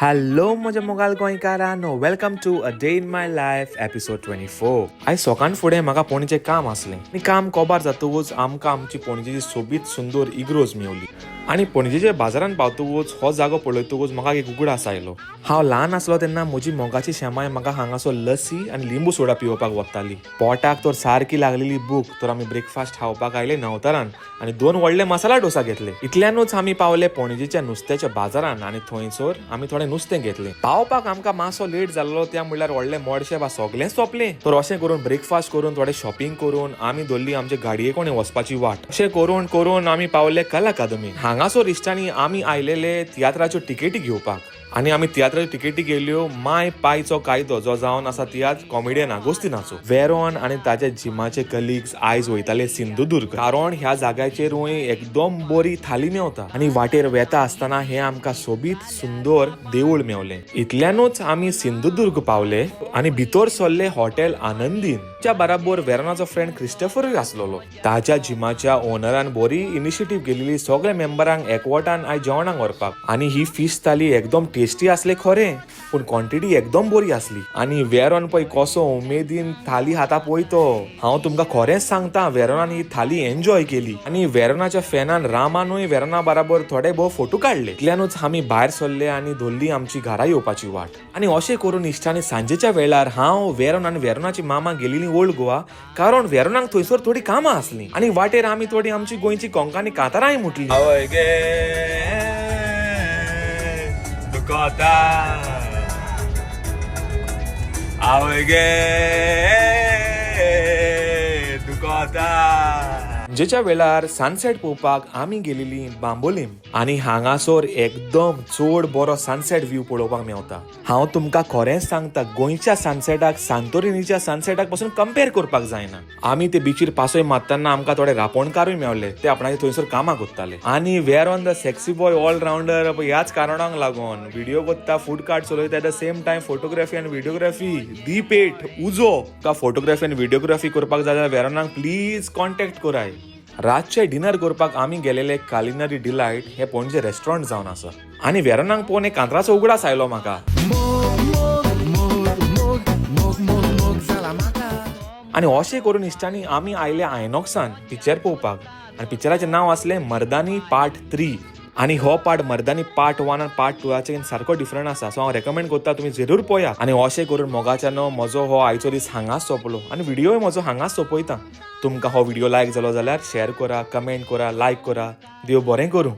Hello म्हज्या मोगाल गोंयकारांनो, welcome to a day in my life episode 24. आयज सकाळ फुडें म्हाका पणजेचें काम आसलें आनी काम कोबार जातकूच आमकां आमची पणजेची सोबीत सुंदर इग्रोज मेवली आनी पणजेच्या बाजारांत पावतकूच हो जागो पळयतकूच म्हाका एक उगडास आयलो. हांव ल्हान आसलो तेन्ना म्हजी मोगाची शेमाय म्हाका हांगासर लसी आनी लिंबू सोडा पिवपाक वताली. पोटाक तर सारकी लागलेली बूक तर आमी ब्रेकफास्ट खावपाक आयले नवतारान आनी 2 व्हडले मसाला डोसा घेतले. इतल्यानूच आमी पावले पणजेच्या नुस्त्याच्या बाजारान आनी थंयसर आमी थोडें नुस्तें घेतलें. पावपाक आमकां मातसो लेट जाल्लो, त्या म्हणल्यार व्हडलें मोडशें सगळें सोंपलें. तर अशें करून ब्रेकफास्ट करून थोडें शॉपिंग करून आमी धरली आमचे गाडये कोणें वचपाची वाट. अशें करून करून आमी पावले कला अकादमी. हांगासर इश्टांनी आमी आयलेले तियात्राच्यो तिकेटी घेवपाक आनी आमी तियात्राच्यो तिकेटी गेल्यो माय पायचो कायदो, जो जावन आसा तियात्र कॉमेडियन आगोस्तिनाचो. वेरोन आनी ताचे जिमाचे कलिग्स आयज वयताले सिंधुदुर्ग, कारण ह्या जाग्याचेरूय एकदम बरी थाली मेवता आनी वाटेर वेता आसतना हे आमकां सोबीत सुंदर देवूळ मेवलें. इतल्यानूच आमी सिंधुदुर्ग पावले आनी भितर सरले हॉटेल आनंदीन. च्या बराबर वेरोनाचो फ्रेंड क्रिस्टोफरूय आसलोलो. ताच्या जिमाच्या ओनरान बरी इनिशिएटिव्ह केलेली सगळ्या मेंबरांक एकवटान आयज जेवणाक व्हरपाक. आनी ही फिश थाली एकदम टेस्टी आसले खरें, पूण क्वॉन्टिटी एकदम बरी आसली. आनी वेरोन पळय कसो उमेदीन थाली खाता पळय तो. हांव तुमकां खरेंच सांगता, वेरोनान ही थाली एन्जॉय केली आनी वेरोनाच्या फॅनान रामानूय वेरोना बराबर थोडे भोव फोटो काडले. इतल्यानूच आमी भायर सरले आनी धरली आमची घरा येवपाची वाट. आनी अशें करून इश्टांनी सांजेच्या वेळार हांव वेरोन आनी वेरोनाची मामा गेलीं ओल्ड गोवा, कारण वेरोनाक थंयसर थोडी कामां आसलीं आनी वाटेर आमी थोडी आमची गोंयची कोंकणी कांतारांय मुटली. जेच्या वेळार सनसेट पळोवपाक आमी गेलेली बांबोलीम आनी हांगासर एकदम चड बरो सनसेट व्यू पळोवपाक मेवता. हांव तुमकां खरेंच सांगता, गोंयच्या सनसेटाक सांतोरिनीच्या सनसेटाक पासून कंपेर करपाक जायना. आमी ते बीचीर पासय मारतना आमकां थोडे रापणकारूय मेवले, ते आपणाचे थंयसर कामां करताले. आनी वेर on the sexy boy all rounder ह्याच कारणांक लागून व्हिडिओ करता, फूड कार्ट चलयता, at the same time photography आनी व्हिडिओग्राफी दीपेट उजो. का फोटोग्राफी आनी व्हिडिओग्राफी करपाक जाय जाल्यार वेरोनाक प्लीज कॉन्टॅक्ट कराय. रातचे डिनर करपाक आमी गेलेले कालिनरी डिलायट हे पणजे रेस्टॉरंट जावन आसा आनी वेरोनाक पळोवन एक कांतराचो उगडास आयलो म्हाका. आनी अशें करून इश्टांनी आमी आयले आयनॉक्सान पिक्चर पळोवपाक आनी पिक्चराचें नांव आसलें मर्दानी पार्ट 3. आनी हो पार्ट मर्दानी पार्ट 1 आनी पार्ट 2 सारको डिफरंट आसा, सो हांव रेकमेंड करता तुम्ही जरूर पळया. आनी अशें करून मोगाच्यानो म्हजो हो आयचो दीस हांगाच सोंपलो आनी व्हिडिओय म्हजो हांगाच सोंपयता. तुमकां हो व्हिडिओ लायक जालो जाल्यार शेअर करा, कमेंट करा, लायक करा. देव बरें करूं.